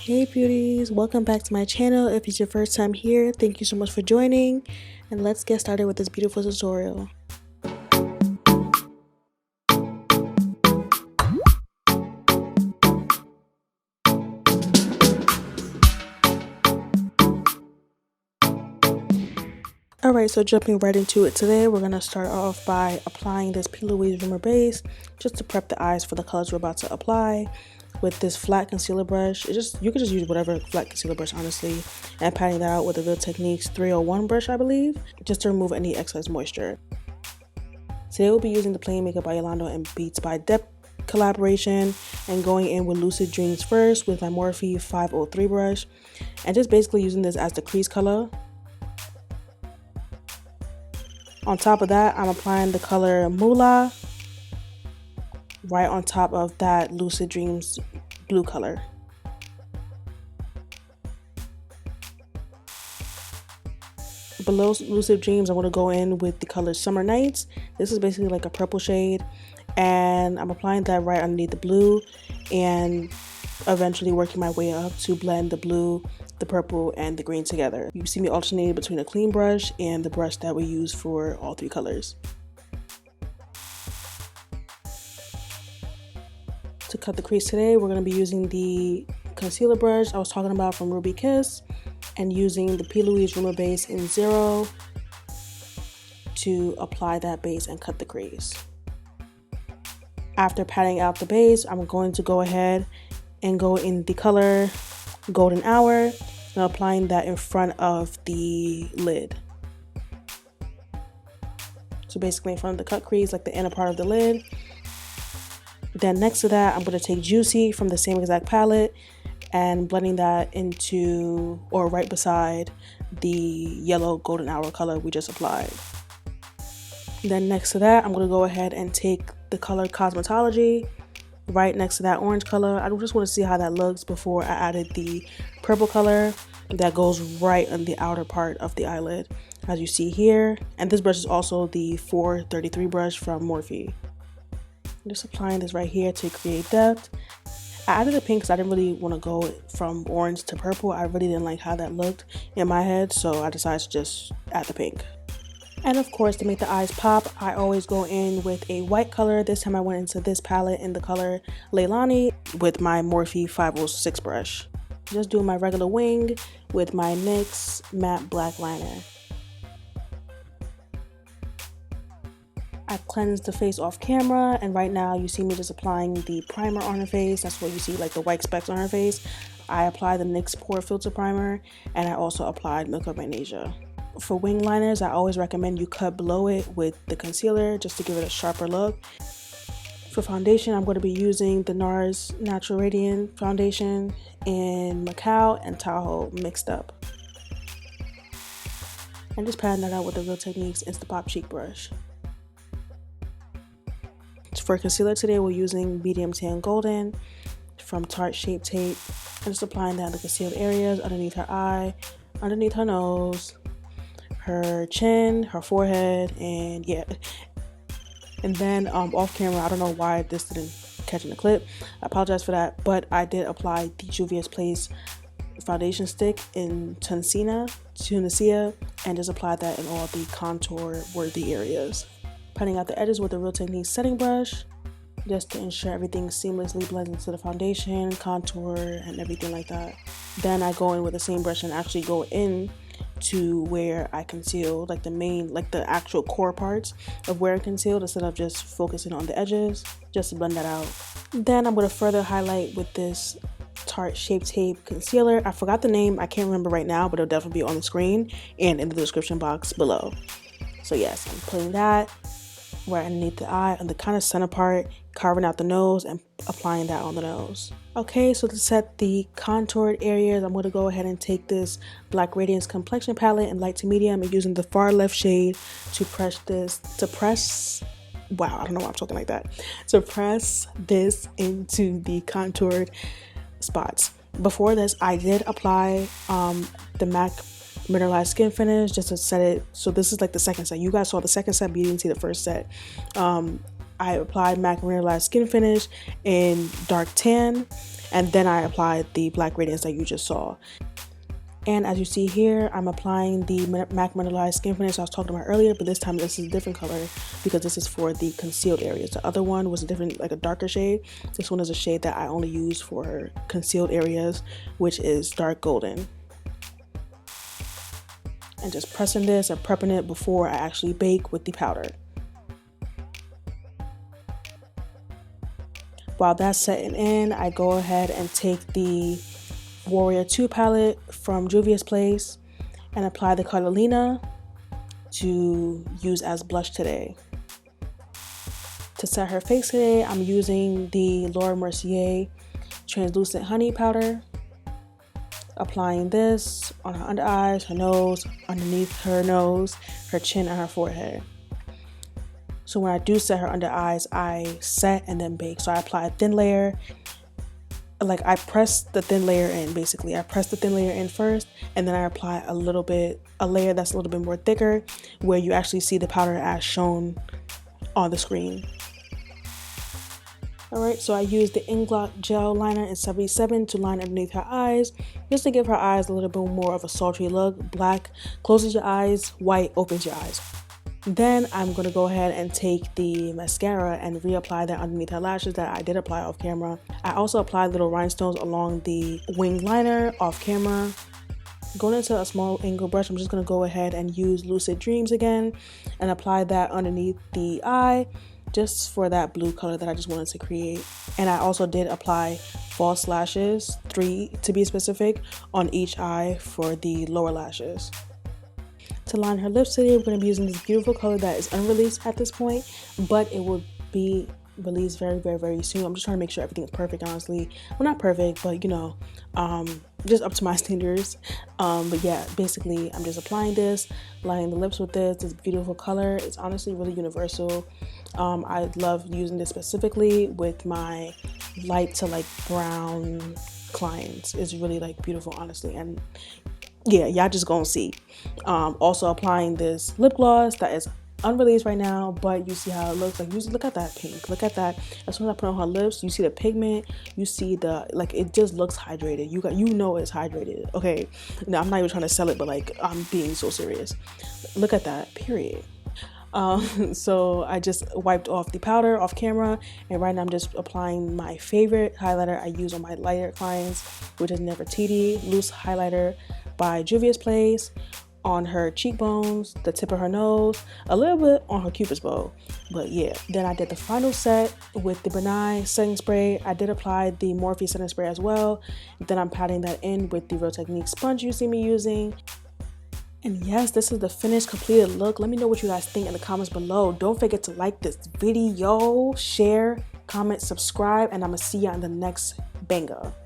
Hey beauties, welcome back to my channel. If it's your first time here, thank you so much for joining, and let's get started with this beautiful tutorial. Alright, so jumping right into it today, we're going to start off by applying this P. Louise Rimmer base just to prep the eyes for the colors we're about to apply. With this flat concealer brush, you can just use whatever flat concealer brush, honestly, and patting that out with the Real Techniques 301 brush, I believe, just to remove any excess moisture. Today we'll be using the Plain Makeup by Yolanda and Beats by Depth collaboration, and going in with Lucid Dreams first with my Morphe 503 brush, and just basically using this as the crease color. On top of that, I'm applying the color Moolah right on top of that Lucid Dreams blue color. Below Lucid Dreams, I'm going to go in with the color Summer Nights. This is basically like a purple shade, and I'm applying that right underneath the blue and eventually working my way up to blend the blue, the purple, and the green together. You see me alternating between a clean brush and the brush that we use for all three colors. To cut the crease today, we're going to be using the concealer brush I was talking about from Ruby Kiss, and using the P. Louise Rimmer base in 0 to apply that base and cut the crease. After patting out the base, I'm going to go ahead and go in the color Golden Hour and applying that in front of the lid. So basically in front of the cut crease, like the inner part of the lid. Then next to that, I'm going to take Juicy from the same exact palette and blending that into, or right beside, the yellow Golden Hour color we just applied. Then next to that, I'm going to go ahead and take the color Cosmetology right next to that orange color. I just want to see how that looks before I added the purple color that goes right on the outer part of the eyelid, as you see here. And this brush is also the 433 brush from Morphe. I'm just applying this right here to create depth. I added a pink because I didn't really want to go from orange to purple. I really didn't like how that looked in my head, so I decided to just add the pink. And of course, to make the eyes pop, I always go in with a white color. This time I went into this palette in the color Leilani with my Morphe 506 brush. Just doing my regular wing with my NYX matte black liner. I cleansed the face off camera, and right now you see me just applying the primer on her face. That's what you see, like the white specks on her face. I applied the NYX Pore Filter Primer, and I also applied Milk of Magnesia. For wing liners, I always recommend you cut below it with the concealer just to give it a sharper look. For foundation, I'm going to be using the NARS Natural Radiant Foundation in Macao and Tahoe mixed up. And just patting that out with the Real Techniques Instapop Cheek Brush. For concealer today, we're using Medium Tan Golden from Tarte Shape Tape. I'm just applying that in the concealed areas underneath her eye, underneath her nose, her chin, her forehead, and yeah. And then off camera, I don't know why this didn't catch in the clip. I apologize for that, but I did apply the JUVIA'S Place foundation stick in Tunisia, and just applied that in all the contour worthy areas. Patting out the edges with the Real Techniques setting brush just to ensure everything seamlessly blends into the foundation, contour, and everything like that. Then I go in with the same brush and actually go in to where I concealed, like the actual core parts of where I concealed, instead of just focusing on the edges, just to blend that out. Then I'm going to further highlight with this Tarte Shape Tape concealer. I forgot the name, I can't remember right now, but it'll definitely be on the screen and in the description box below. So yes, I'm putting that right underneath the eye on the kind of center part, carving out the nose and applying that on the nose. Okay, so to set the contoured areas, I'm going to go ahead and take this Black Radiance Complexion palette in light to medium and using the far left shade to press this into the contoured spots. Before this, I did apply the MAC Mineralized skin finish just to set it. So this is like the second set. You guys saw the second set, but you didn't see the first set. I applied MAC Mineralized Skin Finish in dark tan, and then I applied the black radiance that you just saw. And as you see here, I'm applying the MAC Mineralized Skin Finish I was talking about earlier, but this time this is a different color because this is for the concealed areas. The other one was a different, like a darker shade. This one is a shade that I only use for concealed areas, which is dark golden. And just pressing this and prepping it before I actually bake with the powder. While that's setting in, I go ahead and take the Warrior 2 palette from JUVIA'S and apply the color Lena to use as blush today. To set her face today, I'm using the MERCIER Translucent Honey Powder. Applying this on her under eyes, her nose, underneath her nose, her chin, and her forehead. So when I do set her under eyes, I set and then bake. So I apply a thin layer, like I press the thin layer in basically. I press the thin layer in first, and then I apply a layer that's a little bit more thicker, where you actually see the powder as shown on the screen. Alright, so I used the Inglot Gel Liner in 77 to line underneath her eyes, just to give her eyes a little bit more of a sultry look. Black closes your eyes, white opens your eyes. Then I'm going to go ahead and take the mascara and reapply that underneath her lashes that I did apply off camera. I also applied little rhinestones along the wing liner off camera. Going into a small angle brush, I'm just going to go ahead and use Lucid Dreams again and apply that underneath the eye, just for that blue color that I just wanted to create. And I also did apply false lashes, 3 to be specific, on each eye for the lower lashes. To line her lips today, we're going to be using this beautiful color that is unreleased at this point, but it will be released very, very, very soon. I'm just trying to make sure everything is perfect, honestly. Well, not perfect, but you know, just up to my standards. But yeah, basically I'm just applying this, lining the lips with this beautiful color. It's honestly really universal. I love using this specifically with my light to like brown clients. It's really like beautiful, honestly. And yeah, y'all just gonna see. Also applying this lip gloss that is unreleased right now, but you see how it looks. Like, look at that pink, look at that. As soon as I put on her lips, you see the pigment, you see the, like, it just looks hydrated. You know it's hydrated. Okay, now I'm not even trying to sell it, but like, I'm being so serious. Look at that, period. So I just wiped off the powder off camera, and right now I'm just applying my favorite highlighter I use on my lighter clients, which is Nefertiti Loose Highlighter by JUVIA'S on her cheekbones, the tip of her nose, a little bit on her cupid's bow. But yeah, then I did the final set with the NYE Setting Spray. I did apply the MORPHE Setting Spray as well. Then I'm patting that in with the Real Technique sponge you see me using. And yes, this is the finished completed look. Let me know what you guys think in the comments below. Don't forget to like this video, share, comment, subscribe, and I'm gonna see you in the next banger.